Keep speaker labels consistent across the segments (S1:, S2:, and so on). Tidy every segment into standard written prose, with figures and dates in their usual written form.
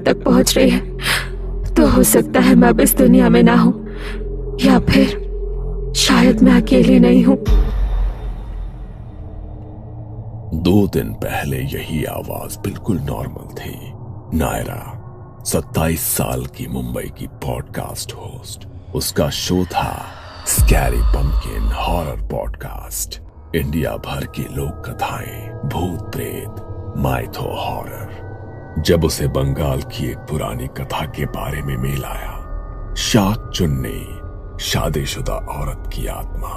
S1: तक पहुंच रही है, तो हो सकता है मैं अब इस दुनिया में ना हूं, या फिर शायद मैं अकेली नहीं हूं।
S2: 2 दिन पहले यही आवाज बिल्कुल नॉर्मल थी। नायरा 27 साल की मुंबई की पॉडकास्ट होस्ट। उसका शो था scary pumpkin horror podcast. India भर की लोक कथाएं, भूत प्रेत, माइथो हॉरर। जब उसे बंगाल की एक पुरानी कथा के बारे में मेल आया, शाक चुन्नी, शादीशुदा औरत की आत्मा,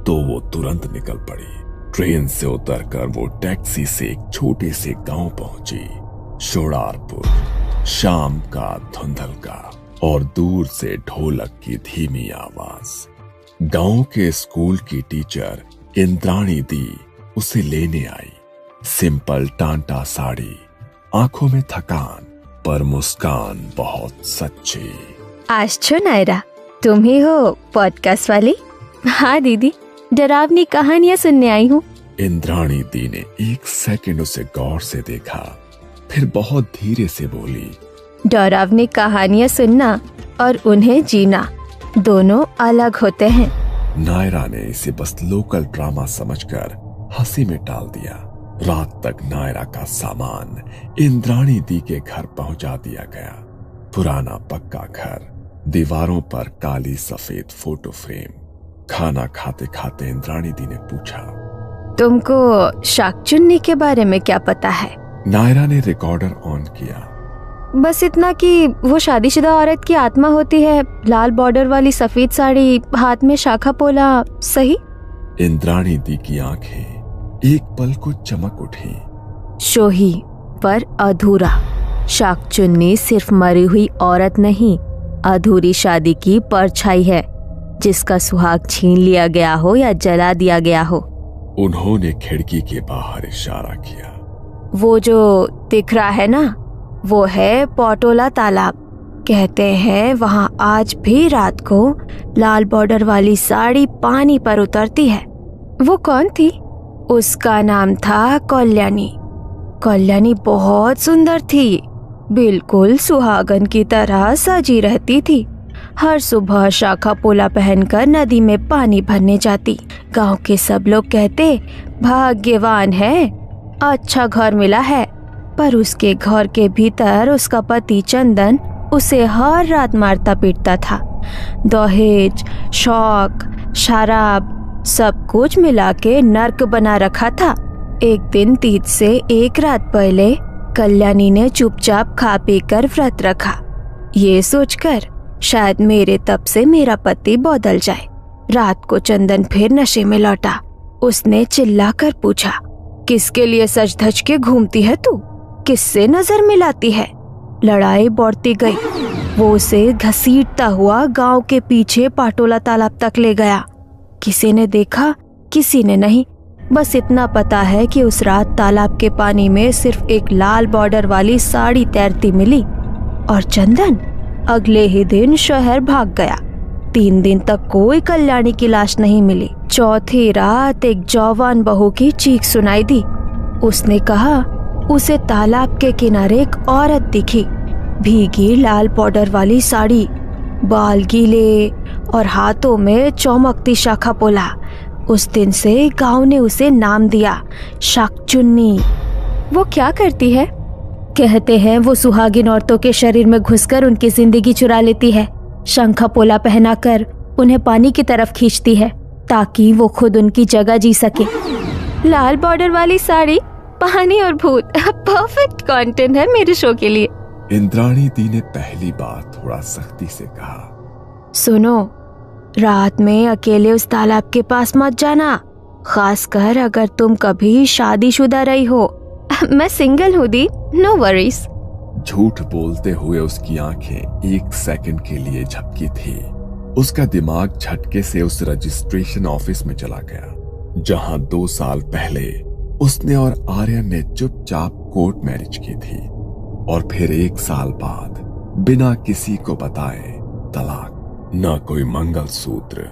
S2: तो वो तुरंत निकल पड़ी। ट्रेन से उतरकर वो टैक्सी से एक छोटे से गांव पहुंची, शोड़ारपुर। शाम का धुंधलका और दूर से ढोलक की धीमी आवाज। गांव के स्कूल की टीचर इंद्राणी दी उसे लेने आई। सिंपल टांटा साड़ी, आंखों में थकान, पर मुस्कान बहुत सच्ची।
S3: आश्चो नायरा, तुम ही हो पॉडकास्ट वाली? हाँ दीदी, डरावनी कहानियां सुनने आई हूँ।
S2: इंद्राणी दी ने 1 सेकंड उसे गौर से देखा, फिर बहुत धीरे से बोली,
S3: डरावनी कहानियां सुनना और उन्हें जीना दोनों अलग होते हैं।
S2: नायरा ने इसे बस लोकल ड्रामा समझकर हंसी में टाल दिया। रात तक नायरा का सामान इंद्राणी दी के घर पहुंचा दिया गया। पुराना पक्का घर, दीवारों पर काली सफेद फोटो फ्रेम। खाना खाते खाते इंद्राणी दी ने पूछा,
S3: तुमको शाकचुन्नी के बारे में क्या पता है?
S2: नायरा ने रिकॉर्डर ऑन किया।
S3: बस इतना कि वो शादीशुदा औरत की आत्मा होती है, लाल बॉर्डर वाली सफेद साड़ी, हाथ में शाखा पोला, सही?
S2: इंद्राणी दी की आंखें एक पल को चमक उठी।
S3: शोही पर अधूरा। शाकचुन्नी सिर्फ मरी हुई औरत नहीं, अधूरी शादी की परछाई है, जिसका सुहाग छीन लिया गया हो या जला दिया गया हो।
S2: उन्होंने खिड़की के बाहर इशारा किया।
S3: वो जो दिख रहा है ना, वो है पोटोला तालाब। कहते हैं वहाँ आज भी रात को लाल बॉर्डर वाली साड़ी पानी पर उतरती है। वो कौन थी? उसका नाम था कल्याणी। कल्याणी बहुत सुंदर थी, बिल्कुल सुहागन की तरह सजी रहती थी। हर सुबह शाखा पोला पहनकर नदी में पानी भरने जाती। गांव के सब लोग कहते, भाग्यवान है, अच्छा घर मिला है। पर उसके घर के भीतर उसका पति चंदन उसे हर रात मारता पीटता था। दहेज, शौक, शराब, सब कुछ मिला के नर्क बना रखा था। एक दिन तीज से 1 रात पहले कल्याणी ने चुपचाप खा पी कर व्रत रखा, ये सोचकर शायद मेरे तप से मेरा पति बदल जाए। रात को चंदन फिर नशे में लौटा। उसने चिल्लाकर पूछा, किसके लिए सज धज के घूमती है तू? किससे नजर मिलाती है? लड़ाई बढ़ती गई। वो उसे घसीटता हुआ गांव के पीछे पाटोला तालाब तक ले गया। किसी ने देखा, किसी ने नहीं। बस इतना पता है कि उस रात तालाब के पानी में सिर्फ एक लाल बॉर्डर वाली साड़ी तैरती मिली और चंदन अगले ही दिन शहर भाग गया। 3 दिन तक कोई कल्याणी की लाश नहीं मिली। चौथी रात एक जवान बहू की चीख सुनाई दी। उसने कहा उसे तालाब के किनारे एक औरत दिखी, भीगी लाल बॉर्डर वाली साड़ी, बाल गीले और हाथों में चमकती शाखा पोला। उस दिन से गांव ने उसे नाम दिया शाकचुन्नी। वो क्या करती है? कहते हैं वो सुहागिन औरतों के शरीर में घुसकर उनकी जिंदगी चुरा लेती है। शंखा पोला पहनाकर उन्हें पानी की तरफ खींचती है ताकि वो खुद उनकी जगह जी सके। लाल बॉर्डर वाली साड़ी, पानी और भूत, परफेक्ट कंटेंट है मेरे शो के लिए।
S2: इंद्राणी दी ने पहली बार थोड़ा सख्ती से कहा,
S3: सुनो, रात में अकेले उस तालाब के पास मत जाना, खासकर अगर तुम कभी शादीशुदा रही हो। मैं सिंगल हूँ दी, नो वरीज।
S2: झूठ बोलते हुए उसकी आंखें 1 सेकंड के लिए झपकी थी। उसका दिमाग झटके से उस रजिस्ट्रेशन ऑफिस में चला गया, जहां 2 साल पहले उसने और आर्यन ने चुपचाप कोर्ट मैरिज की थी, और फिर 1 साल बाद बिना किसी को बताए तलाक। ना कोई मंगलसूत्र,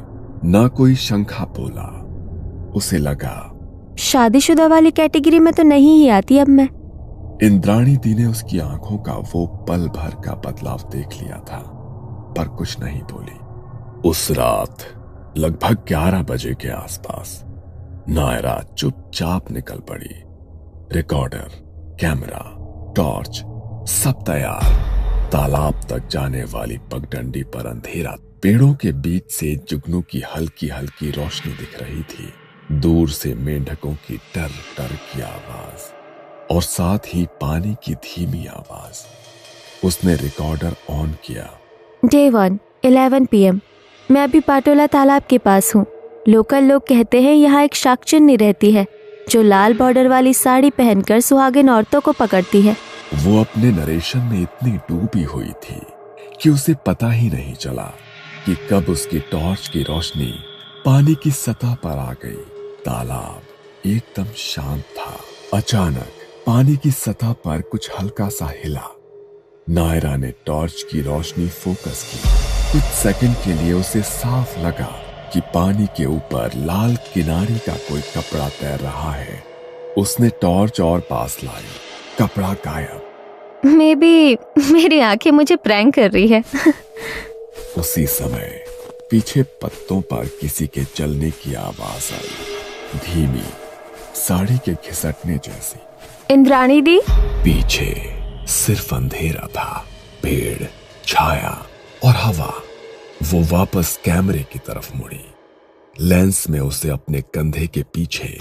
S2: ना कोई शंखा पोला। उसे लगा
S3: शादीशुदा वाली कैटेगरी में तो नहीं ही आती अब मैं।
S2: इंद्राणी दी ने उसकी आंखों का वो पल भर का बदलाव देख लिया था, पर कुछ नहीं बोली। उस रात लगभग 11 बजे के आसपास नायरा चुपचाप निकल पड़ी। रिकॉर्डर, कैमरा, टॉर्च सब तैयार। तालाब तक जाने वाली पगडंडी पर अंधेरा। पेड़ों के बीच से जुगनू की हल्की हल्की रोशनी दिख रही थी। दूर से मेंढकों की टर टर की आवाज और साथ ही पानी की धीमी आवाज। उसने रिकॉर्डर ऑन किया।
S3: Day 1, 11 PM। मैं अभी पाटोला तालाब के पास हूँ। लोकल लोग कहते हैं यहाँ एक शाकचुन्नी रहती है जो लाल बॉर्डर वाली साड़ी पहनकर सुहागिन औरतों को पकड़ती है।
S2: वो अपने नरेशन में इतनी डूबी हुई थी कि उसे पता ही नहीं चला कि कब उसकी टॉर्च की रोशनी पानी की सतह पर आ गई। तालाब एकदम शांत था। अचानक पानी की सतह पर कुछ हल्का सा हिला। नायरा ने टॉर्च की रोशनी फोकस की। कुछ सेकंड के लिए उसे साफ लगा कि पानी के ऊपर लाल किनारे का कोई कपड़ा तैर रहा है। उसने टॉर्च और पास लाई। कपड़ा गायब।
S3: मे बी मेरी आंखें मुझे प्रैंक कर रही है।
S2: उसी समय पीछे पत्तों पर किसी के चलने की आवाज आई, धीमी, साड़ी के घिसटने जैसी।
S3: इंद्राणी दी।
S2: पीछे सिर्फ अंधेरा था, पेड़, छाया और हवा। वो वापस कैमरे की तरफ मुड़ी। लेंस में उसे अपने कंधे के पीछे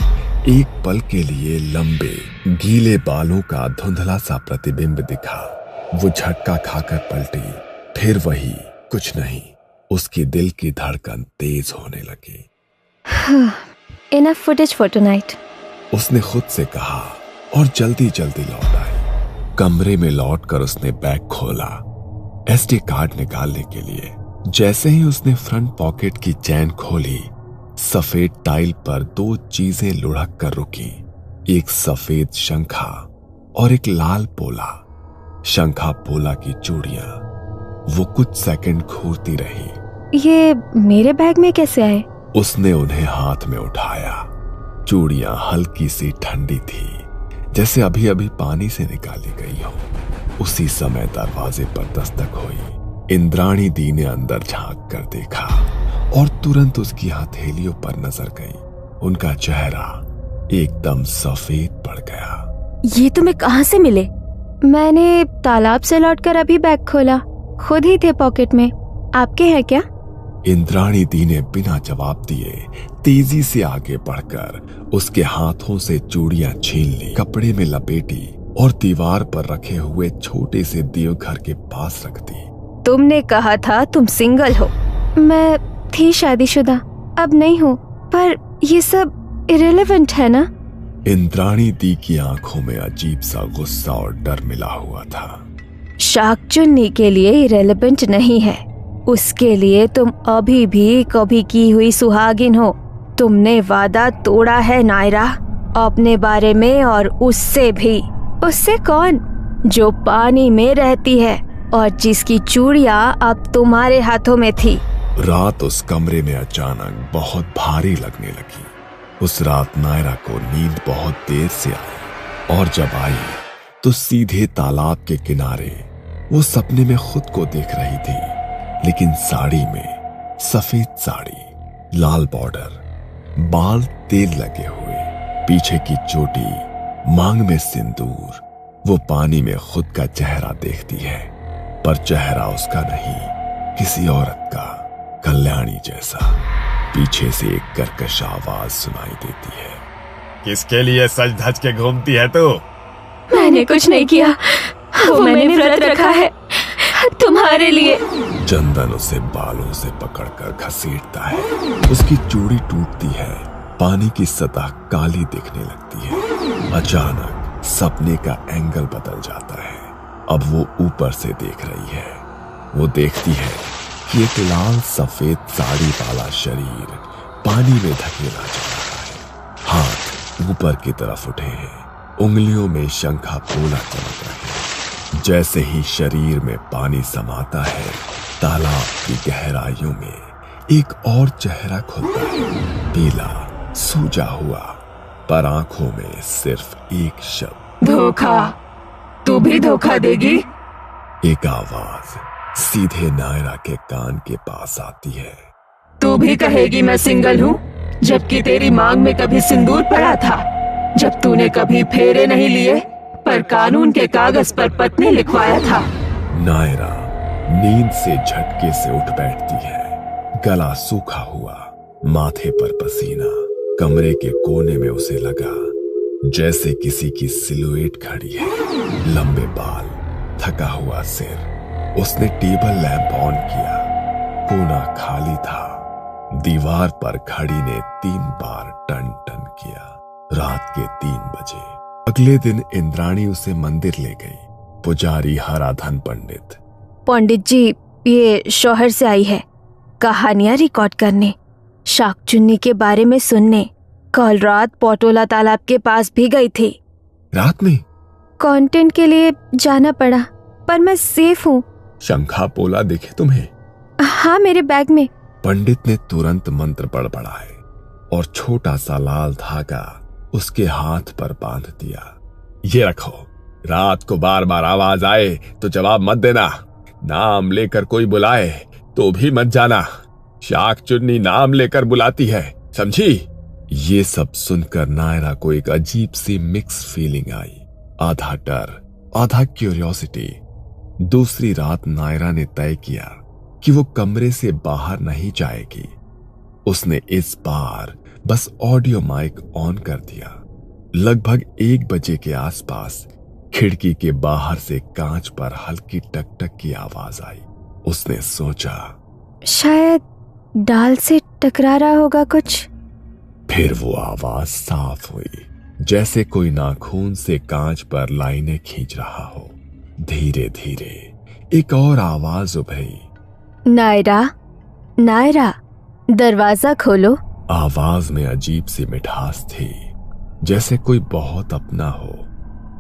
S2: एक पल के लिए लंबे गीले बालों का धुंधला सा प्रतिबिंब दिखा। वो झटका खाकर पलटी। फिर वही, कुछ नहीं। उसकी दिल की धड़कन तेज होने लगी।
S3: Enough footage for tonight।
S2: उसने खुद से कहा और जल्दी जल्दी लौट आई। कमरे में लौटकर उसने बैग खोला, SD कार्ड निकालने के लिए। जैसे ही उसने फ्रंट पॉकेट की चैन खोली, सफेद टाइल पर 2 चीजें लुढ़क कर रुकी। एक सफेद शंखा और एक लाल पोला। शंखा पोला की चूड़ियां। वो कुछ सेकंड घूरती रही।
S3: ये मेरे बैग में कैसे आए?
S2: उसने उन्हें हाथ में उठाया। चूड़ियां हल्की सी ठंडी थी, जैसे अभी अभी पानी से निकाली गई हो। उसी समय दरवाजे पर दस्तक हुई। इंद्राणी दी ने अंदर झांक कर देखा और तुरंत उसकी हथेलियों पर नजर गई। उनका चेहरा एकदम सफेद पड़ गया।
S3: ये तुम्हें कहाँ से मिले? मैंने तालाब से लौटकर अभी बैग खोला, खुद ही थे पॉकेट में। आपके हैं क्या?
S2: इंद्राणी दी ने बिना जवाब दिए तेजी से आगे बढ़कर उसके हाथों से चूड़ियां छीन ली, कपड़े में लपेटी और दीवार पर रखे हुए छोटे से देवघर के पास रख दी।
S3: तुमने कहा था तुम सिंगल हो। मैं थी शादीशुदा, अब नहीं हूँ, पर ये सब इरेलेवेंट है ना?
S2: इंद्राणी दी की आंखों में अजीब सा गुस्सा और डर मिला हुआ था।
S3: शाकचुन्नी के लिए इरेलेवेंट नहीं है। उसके लिए तुम अभी भी कभी की हुई सुहागिन हो। तुमने वादा तोड़ा है नायरा, अपने बारे में और उससे भी। उससे कौन? जो पानी में रहती है और जिसकी चूड़ियां अब तुम्हारे हाथों में थी।
S2: रात उस कमरे में अचानक बहुत भारी लगने लगी। उस रात नायरा को नींद बहुत देर से आई और जब आई तो सीधे तालाब के किनारे वो सपने में खुद को देख रही थी, लेकिन साड़ी में, सफेद साड़ी, लाल बॉर्डर, बाल तेल लगे हुए, पीछे की चोटी, मांग में सिंदूर। वो पानी में खुद का चेहरा देखती है, पर चेहरा उसका नहीं, किसी औरत का, कल्याणी जैसा। पीछे से एक कर्कश आवाज सुनाई देती है।
S4: किसके लिए सज धज के घूमती है तू?
S3: मैंने कुछ नहीं किया, वो मैंने व्रत रखा है तुम्हारे लिए।
S2: चंदन उसे बालों से पकड़कर घसीटता है। उसकी चूड़ी टूटती है, पानी की सतह काली दिखने लगती है। अचानक सपने का एंगल बदल जाता है। अब वो ऊपर से देख रही है। वो देखती है कि एक लाल सफेद साड़ी वाला शरीर पानी में धकेला जा रहा है। हाथ ऊपर की तरफ उठे हैं, उंगलियों में शंखा पोला चमक रहे हैं। जैसे ही शरीर में पानी समाता है, तालाब की गहराइयों में एक और चेहरा खुलता है, पीला, सूजा हुआ, पर आंखों में सिर्फ एक शब्द,
S1: धोखा। तू भी धोखा देगी?
S2: एक आवाज सीधे नायरा के कान के पास आती है।
S1: तू भी कहेगी मैं सिंगल हूँ, जबकि तेरी मांग में कभी सिंदूर पड़ा था, जब तूने कभी फेरे नहीं लिए पर कानून के कागज पर पत्नी लिखवाया था।
S2: नायरा नींद से झटके से उठ बैठती है, गला सूखा हुआ, माथे पर पसीना। कमरे के कोने में उसे लगा जैसे किसी की सिलुएट खड़ी है, लंबे बाल, थका हुआ सिर। उसने टेबल लैंप ऑन किया, कोना खाली था। दीवार पर घड़ी ने 3 बार टन टन किया। रात के 3 बजे। अगले दिन इंद्राणी उसे मंदिर ले गई। पुजारी हराधन
S3: पंडित जी, ये शौहर से आई है, कहानियां रिकॉर्ड करने, शाक चुन्नी के बारे में सुनने। कल रात पोटोला तालाब के पास भी गई थी।
S2: रात में?
S3: कंटेंट के लिए जाना पड़ा, पर मैं सेफ हूँ।
S2: शंखा पोला दिखे तुम्हें?
S3: हाँ, मेरे बैग में।
S2: पंडित ने तुरंत मंत्र बड़बड़ाए और छोटा सा लाल धागा उसके हाथ पर बांध दिया। ये रखो, रात को बार बार आवाज आए तो जवाब मत देना। नाम लेकर कोई बुलाए तो भी मत जाना। शाक चुन्नी नाम लेकर बुलाती है, समझी? ये सब सुनकर नायरा को एक अजीब सी मिक्स फीलिंग आई, आधा डर, आधा क्यूरियोसिटी। दूसरी रात नायरा ने तय किया कि वो कमरे से बाहर नहीं जाएगी। उसने इस बार बस ऑडियो माइक ऑन कर दिया। लगभग 1 बजे के आसपास खिड़की के बाहर से कांच पर हल्की टकटक की आवाज आई। उसने सोचा
S3: शायद डाल से टकरा रहा होगा कुछ।
S2: फिर वो आवाज साफ हुई, जैसे कोई नाखून से कांच पर लाइनें खींच रहा हो। धीरे धीरे एक और आवाज उभरी,
S3: नायरा, नायरा, दरवाजा खोलो।
S2: आवाज में अजीब सी मिठास थी, जैसे कोई बहुत अपना हो।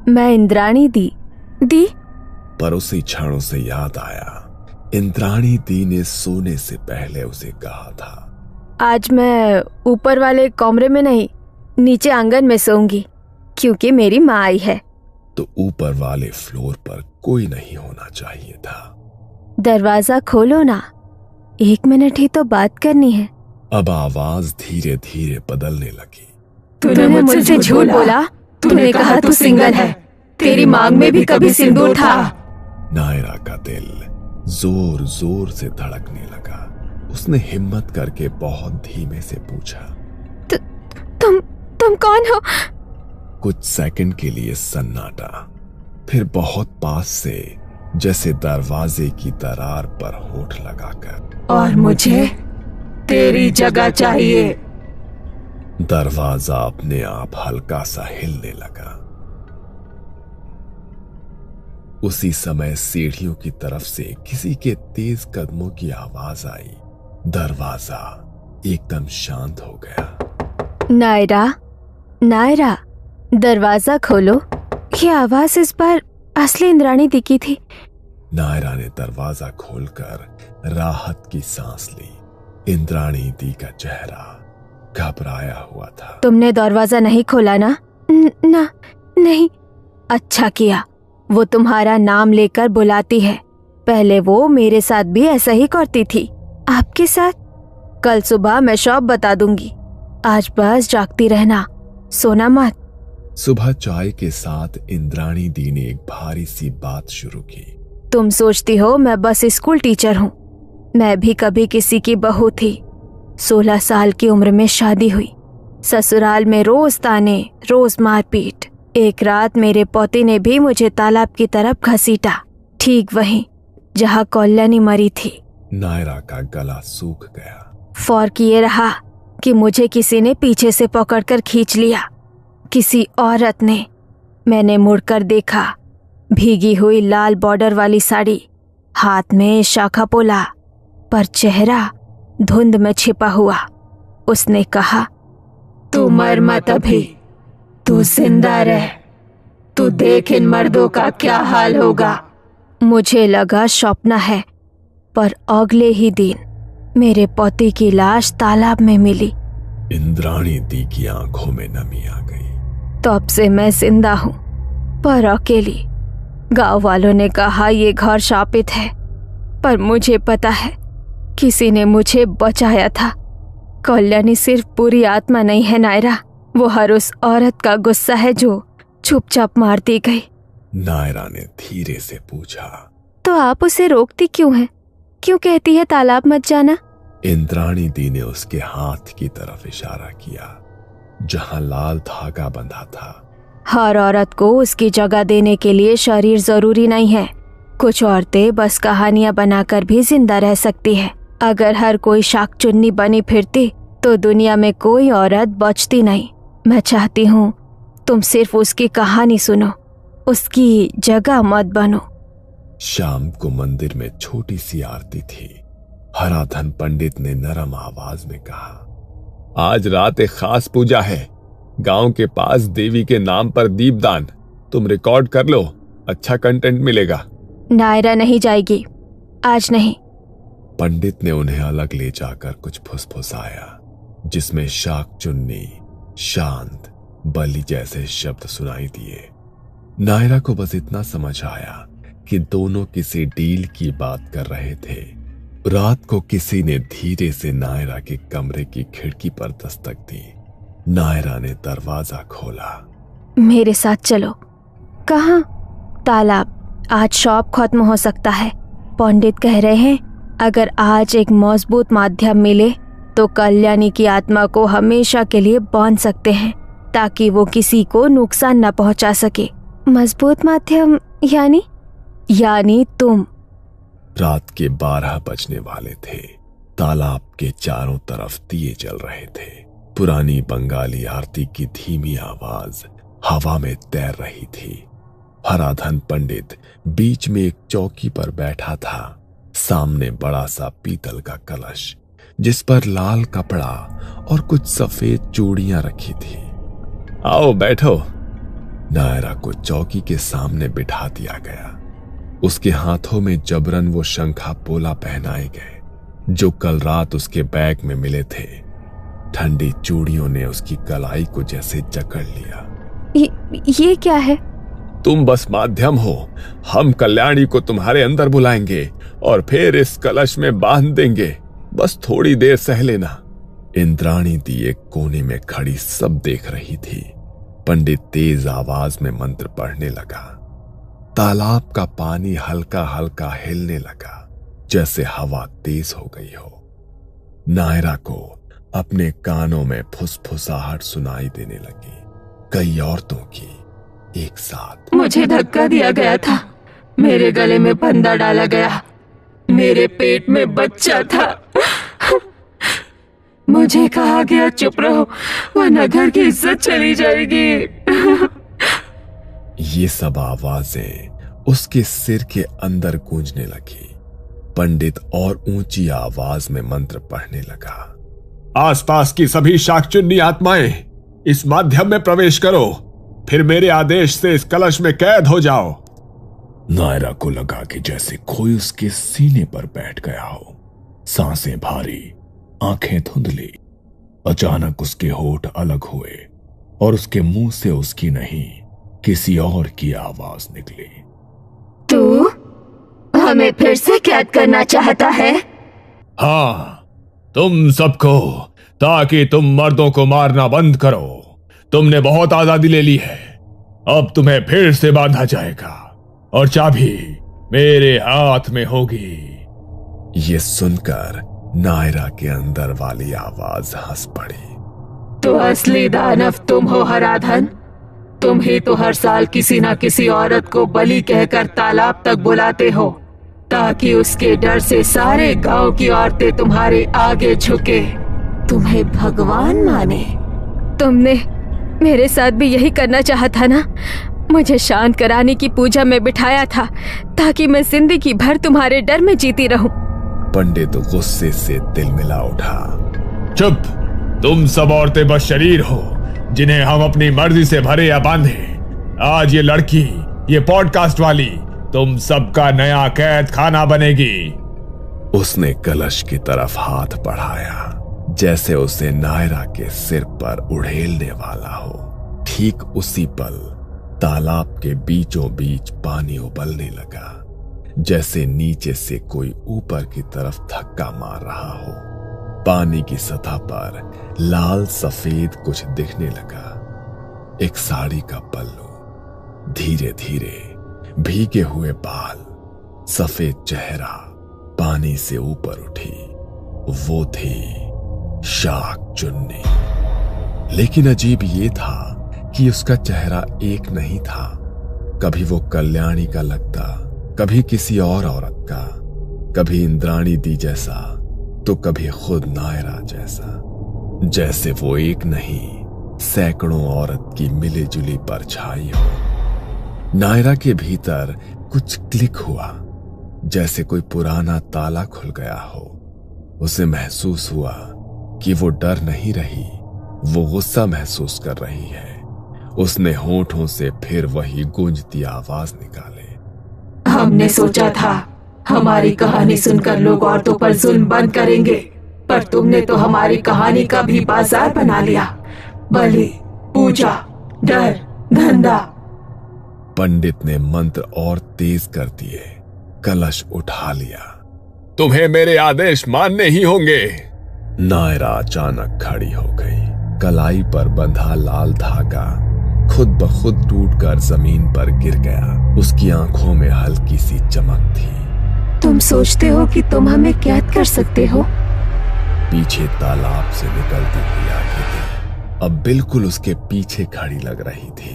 S3: मैं इंद्राणी दी।
S2: पर उसी क्षण उसे याद आया, इंद्राणी दी ने सोने से पहले उसे कहा था,
S3: आज मैं ऊपर वाले कमरे में नहीं, नीचे आंगन में सोऊंगी, क्योंकि मेरी माँ आई है।
S2: तो ऊपर वाले फ्लोर पर कोई नहीं होना चाहिए था।
S3: दरवाजा खोलो ना, 1 मिनट ही तो बात करनी है।
S2: अब आवाज धीरे धीरे बदलने लगी।
S1: तूने मुझसे झूठ बोला। तूने कहा तू सिंगल है, तेरी मांग में भी कभी सिंदूर था।
S2: नायरा का दिल जोर जोर से धड़कने लगा। उसने हिम्मत करके बहुत धीमे से पूछा,
S3: तुम कौन हो?
S2: कुछ सेकंड के लिए सन्नाटा, फिर बहुत पास से, जैसे दरवाजे की दरार पर होठ लगाकर,
S1: और मुझे तेरी जगह चाहिए।
S2: दरवाजा अपने आप हल्का सा हिलने लगा। उसी समय सीढ़ियों की तरफ से किसी के तेज कदमों की आवाज आई। दरवाजा एकदम शांत हो गया।
S3: नायरा, नायरा, दरवाजा खोलो। ये आवाज इस बार असली इंद्राणी दिखी थी।
S2: नायरा ने दरवाजा खोलकर राहत की सांस ली। इंद्राणी दी का चेहरा घबराया हुआ था।
S3: तुमने दरवाजा नहीं खोला ना? ना, नहीं। अच्छा किया, वो तुम्हारा नाम लेकर बुलाती है। पहले वो मेरे साथ भी ऐसा ही करती थी। आपके साथ? कल सुबह मैं शॉप बता दूंगी। आज बस जागती रहना, सोना मत।
S2: सुबह चाय के साथ इंद्राणी दी ने एक भारी सी बात शुरू की।
S3: तुम सोचती हो मैं बस स्कूल टीचर हूँ। मैं भी कभी किसी की बहू थी। 16 साल की उम्र में शादी हुई। ससुराल में रोज ताने, रोज मारपीट। एक रात मेरे पोते ने भी मुझे तालाब की तरफ घसीटा, ठीक वहीं जहाँ कल्याणी मरी थी।
S2: नायरा का गला सूख गया।
S3: फर्क ये रहा कि मुझे किसी ने पीछे से पकड़कर खींच लिया, किसी औरत ने। मैंने मुड़कर देखा, भीगी हुई लाल बॉर्डर वाली साड़ी, हाथ में शाखा पोला, पर चेहरा धुंध में छिपा हुआ। उसने कहा,
S1: तू मर मत अभी, तू जिंदा रह। तू देख इन मर्दों का क्या हाल होगा।
S3: मुझे लगा स्वप्न है, पर अगले ही दिन मेरे पोते की लाश तालाब में मिली।
S2: इंद्राणी दी की आंखों में नमी आ गई।
S3: तब से मैं जिंदा हूँ, पर अकेली। गांव वालों ने कहा ये घर शापित है, पर मुझे पता है किसी ने मुझे बचाया था। कल्याणी सिर्फ बुरी आत्मा नहीं है नायरा, वो हर उस औरत का गुस्सा है जो चुपचाप मार दी गई।
S2: नायरा ने धीरे से पूछा,
S3: तो आप उसे रोकती क्यों हैं? क्यों कहती है तालाब मत जाना?
S2: इंद्राणी दी ने उसके हाथ की तरफ इशारा किया जहां लाल धागा बंधा था।
S3: हर औरत को उसकी जगह देने के लिए शरीर जरूरी नहीं है। कुछ औरतें बस कहानियां बनाकर भी जिंदा रह सकती है। अगर हर कोई शाकचुन्नी बनी फिरती तो दुनिया में कोई औरत बचती नहीं। मैं चाहती हूँ तुम सिर्फ उसकी कहानी सुनो, उसकी जगह मत बनो।
S2: शाम को मंदिर में छोटी सी आरती थी। हराधन पंडित ने नरम आवाज में कहा, आज रात एक खास पूजा है। गांव के पास देवी के नाम पर दीपदान। तुम रिकॉर्ड कर लो, अच्छा कंटेंट मिलेगा।
S3: नायरा नहीं जाएगी, आज नहीं।
S2: पंडित ने उन्हें अलग ले जाकर कुछ फुसफुसाया जिसमें शाकचुन्नी, शांत, बलि जैसे शब्द सुनाई दिए। नायरा को बस इतना समझ आया कि दोनों किसी डील की बात कर रहे थे। रात को किसी ने धीरे से नायरा के कमरे की खिड़की पर दस्तक दी। नायरा ने दरवाजा खोला।
S3: मेरे साथ चलो। कहाँ? तालाब। आज शॉप खत्म हो सकता है। पंडित कह रहे हैं अगर आज एक मजबूत माध्यम मिले तो कल्याणी की आत्मा को हमेशा के लिए बांध सकते हैं ताकि वो किसी को नुकसान न पहुंचा सके। मजबूत माध्यम यानी तुम।
S2: रात के 12 बजने वाले थे। तालाब के चारों तरफ दिए जल रहे थे। पुरानी बंगाली आरती की धीमी आवाज हवा में तैर रही थी। हराधन पंडित बीच में एक चौकी पर बैठा था। सामने बड़ा सा पीतल का कलश जिस पर लाल कपड़ा और कुछ सफेद चूड़ियां रखी थी। आओ बैठो। नायरा को चौकी के सामने बिठा दिया गया। उसके हाथों में जबरन वो शंखा पोला पहनाए गए जो कल रात उसके बैग में मिले थे। ठंडी चूड़ियों ने उसकी कलाई को जैसे जकड़ लिया।
S3: ये क्या है?
S2: तुम बस माध्यम हो। हम कल्याणी को तुम्हारे अंदर बुलाएंगे और फिर इस कलश में बांध देंगे। बस थोड़ी देर सह लेना। इंद्राणी दी एक कोने में खड़ी सब देख रही थी। पंडित तेज आवाज में मंत्र पढ़ने लगा। तालाब का पानी हल्का हल्का हिलने लगा जैसे हवा तेज हो गई हो। नायरा को अपने कानों में फुसफुसाहट सुनाई देने लगी, कई औरतों की एक साथ।
S1: मुझे धक्का दिया गया था, मेरे गले में फंदा डाला गया, मेरे पेट में बच्चा था। मुझे कहा गया चुप रहो वरना घर की इज्जत चली जाएगी।
S2: ये सब आवाजें उसके सिर के अंदर गूंजने लगी। पंडित और ऊंची आवाज में मंत्र पढ़ने लगा। आसपास की सभी शाकचुन्नी आत्माएं इस माध्यम में प्रवेश करो, फिर मेरे आदेश से इस कलश में कैद हो जाओ। नायरा को लगा कि जैसे कोई उसके सीने पर बैठ गया हो। सांसें भारी, आंखें धुंधली। अचानक उसके होठ अलग हुए और उसके मुंह से उसकी नहीं किसी और की आवाज निकली।
S3: तू हमें फिर से कैद करना चाहता है?
S2: हाँ, तुम सबको, ताकि तुम मर्दों को मारना बंद करो। तुमने बहुत आजादी ले ली है, अब तुम्हें फिर से बांधा जाएगा और चाबी मेरे हाथ में होगी। ये सुनकर नायरा के अंदर वाली आवाज हंस पड़ी।
S1: तो असली दानव तुम हो हराधन। तुम ही तो हर साल किसी ना किसी औरत को बलि कहकर तालाब तक बुलाते हो ताकि उसके डर से सारे गांव की औरतें तुम्हारे आगे झुके, तुम्हें भगवान माने।
S3: तुमने मेरे साथ भी यही करना चाहा था ना? मुझे शांत कराने की पूजा में बिठाया था ताकि मैं जिंदगी भर तुम्हारे डर में जीती रहूं।
S2: पंडित गुस्से से तिलमिला उठा। चुप, तुम सब औरतें बस शरीर हो जिन्हें हम अपनी मर्जी से भरे या बांधे। आज ये लड़की, ये पॉडकास्ट वाली तुम सबका नया कैद खाना बनेगी। उसने कलश की तरफ हाथ बढ़ाया जैसे उसे नायरा के सिर पर उड़ेलने वाला हो। ठीक उसी पल तालाब के बीचों बीच पानी उबलने लगा, जैसे नीचे से कोई ऊपर की तरफ धक्का मार रहा हो। पानी की सतह पर लाल सफेद कुछ दिखने लगा, एक साड़ी का पल्लू, धीरे धीरे भीगे हुए बाल, सफेद चेहरा पानी से ऊपर उठी। वो थी शाक चुन्नी। लेकिन अजीब ये था कि उसका चेहरा एक नहीं था। कभी वो कल्याणी का लगता, कभी किसी और औरत का, कभी इंद्राणी दी जैसा तो कभी खुद नायरा जैसा। जैसे वो एक नहीं सैकड़ों औरत की मिली जुली परछाई हो। नायरा के भीतर कुछ क्लिक हुआ, जैसे कोई पुराना ताला खुल गया हो। उसे महसूस हुआ कि वो डर नहीं रही, वो गुस्सा महसूस कर रही है। उसने होठों से फिर वही गूंजती आवाज निकाले,
S1: हमने सोचा था हमारी कहानी सुनकर लोग औरतों पर जुल्म बंद करेंगे, पर तुमने तो हमारी कहानी का भी बाजार बना लिया। बलि, पूजा, डर, धंधा।
S2: पंडित ने मंत्र और तेज कर दिए, कलश उठा लिया।
S4: तुम्हें मेरे आदेश मानने ही होंगे।
S2: नायरा अचानक खड़ी हो गई। कलाई पर बंधा लाल धागा खुद ब खुद टूटकर जमीन पर गिर गया। उसकी आंखों में हल्की सी चमक थी।
S3: तुम सोचते हो कि तुम हमें कैद कर सकते हो?
S2: पीछे तालाब से निकलती हुई आकृति अब बिल्कुल उसके पीछे खड़ी लग रही थी,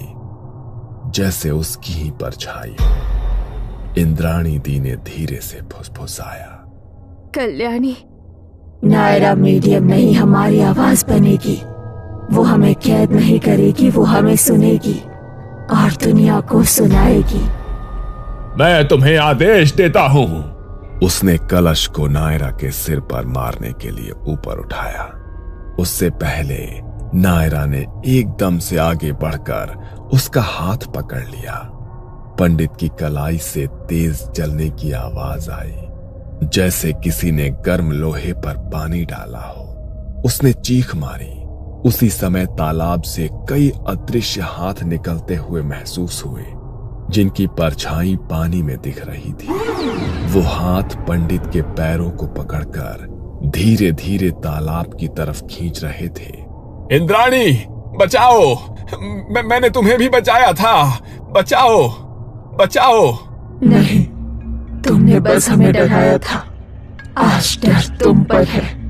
S2: जैसे उसकी ही परछाई हो। इंद्राणी दी ने धीरे से फुसफुसाया,
S3: कल्याणी।
S1: नायरा मीडियम नहीं, हमारी आवाज बनेगी। वो हमें कैद नहीं करेगी, वो हमें सुनेगी और दुनिया को सुनाएगी।
S4: मैं तुम्हें आदेश देता हूं।
S2: उसने कलश को नायरा के सिर पर मारने के लिए ऊपर उठाया। उससे पहले नायरा ने एकदम से आगे बढ़कर उसका हाथ पकड़ लिया। पंडित की कलाई से तेज जलने की आवाज आई, जैसे किसी ने गर्म लोहे पर पानी डाला हो। उसने चीख मारी। उसी समय तालाब से कई अदृश्य हाथ निकलते हुए महसूस हुए, जिनकी परछाई पानी में दिख रही थी। वो हाथ पंडित के पैरों को पकड़कर धीरे धीरे तालाब की तरफ खींच रहे थे।
S4: इंद्राणी, बचाओ! मैंने तुम्हें भी बचाया था। बचाओ, बचाओ!
S1: नहीं, तुमने बस हमें डराया था। आज डर तुम पर है।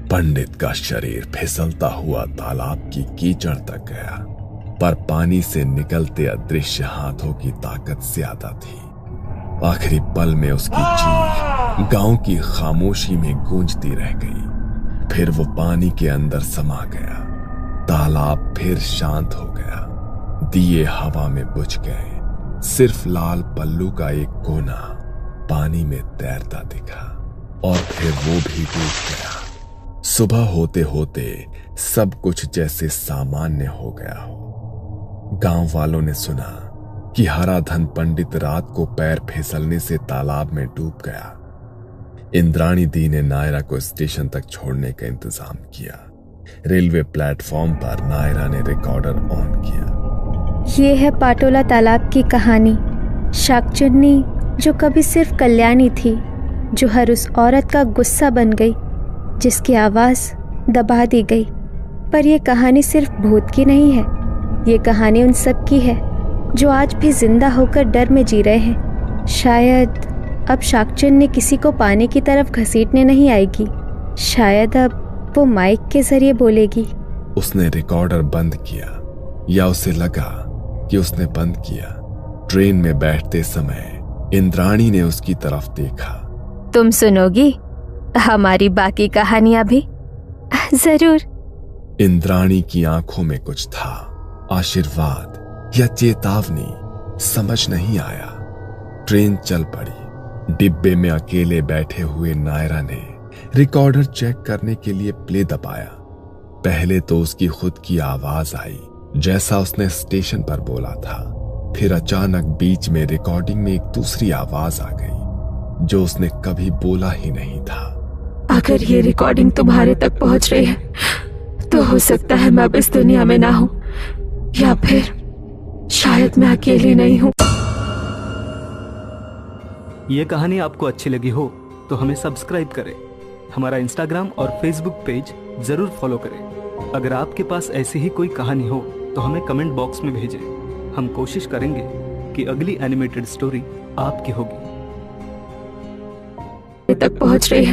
S2: पंडित का शरीर फिसलता हुआ तालाब की कीचड़ तक गया, पर पानी से निकलते अदृश्य हाथों की ताकत ज्यादा थी। आखिरी पल में उसकी चीख गांव की खामोशी में गूंजती रह गई। फिर वो पानी के अंदर समा गया। तालाब फिर शांत हो गया। दिए हवा में बुझ गए। सिर्फ लाल पल्लू का एक कोना पानी में तैरता दिखा और फिर वो भी डूब गया। सुबह होते होते सब कुछ जैसे सामान्य हो गया हो। गांव वालों ने सुना कि हराधन पंडित रात को पैर फिसलने से तालाब में डूब गया। इंद्राणी दी ने नायरा को स्टेशन तक छोड़ने का इंतजाम किया। रेलवे प्लेटफॉर्म पर नायरा ने रिकॉर्डर ऑन किया।
S3: ये है पाटोला तालाब की कहानी। शाकचुन्नी जो कभी सिर्फ कल्याणी थी, जो हर उस औरत का गुस्सा बन गई जिसकी आवाज़ दबा दी गई। पर यह कहानी सिर्फ भूत की नहीं है। ये कहानी उन सब की है जो आज भी जिंदा होकर डर में जी रहे हैं। शायद अब शाकचुन्नी किसी को पानी की तरफ घसीटने नहीं आएगी। शायद अब वो माइक के जरिए बोलेगी।
S2: उसने रिकॉर्डर बंद किया, या उसे लगा कि उसने बंद किया। ट्रेन में बैठते समय इंद्राणी ने उसकी तरफ देखा।
S3: तुम सुनोगी हमारी बाकी कहानियां भी? जरूर।
S2: इंद्राणी की आंखों में कुछ था, आशीर्वाद या चेतावनी, समझ नहीं आया। ट्रेन चल पड़ी। डिब्बे में अकेले बैठे हुए नायरा ने रिकॉर्डर चेक करने के लिए प्ले दबाया। पहले तो उसकी खुद की आवाज आई, जैसा उसने स्टेशन पर बोला था। फिर अचानक बीच में रिकॉर्डिंग में एक दूसरी आवाज आ गई, जो उसने कभी बोला ही नहीं था।
S1: अगर ये रिकॉर्डिंग तुम्हारे तक पहुंच रही है तो हो सकता है मैं अब इस दुनिया में ना हूं, या फिर शायद मैं अकेली नहीं हूँ।
S5: ये कहानी आपको अच्छी लगी हो तो हमें सब्सक्राइब करें, हमारा इंस्टाग्राम और फेसबुक पेज जरूर फॉलो करें। अगर आपके पास ऐसी ही कोई कहानी हो तो हमें कमेंट बॉक्स में भेजें। हम कोशिश करेंगे कि अगली एनिमेटेड स्टोरी आपकी होगी।
S1: तक पहुँच रही है।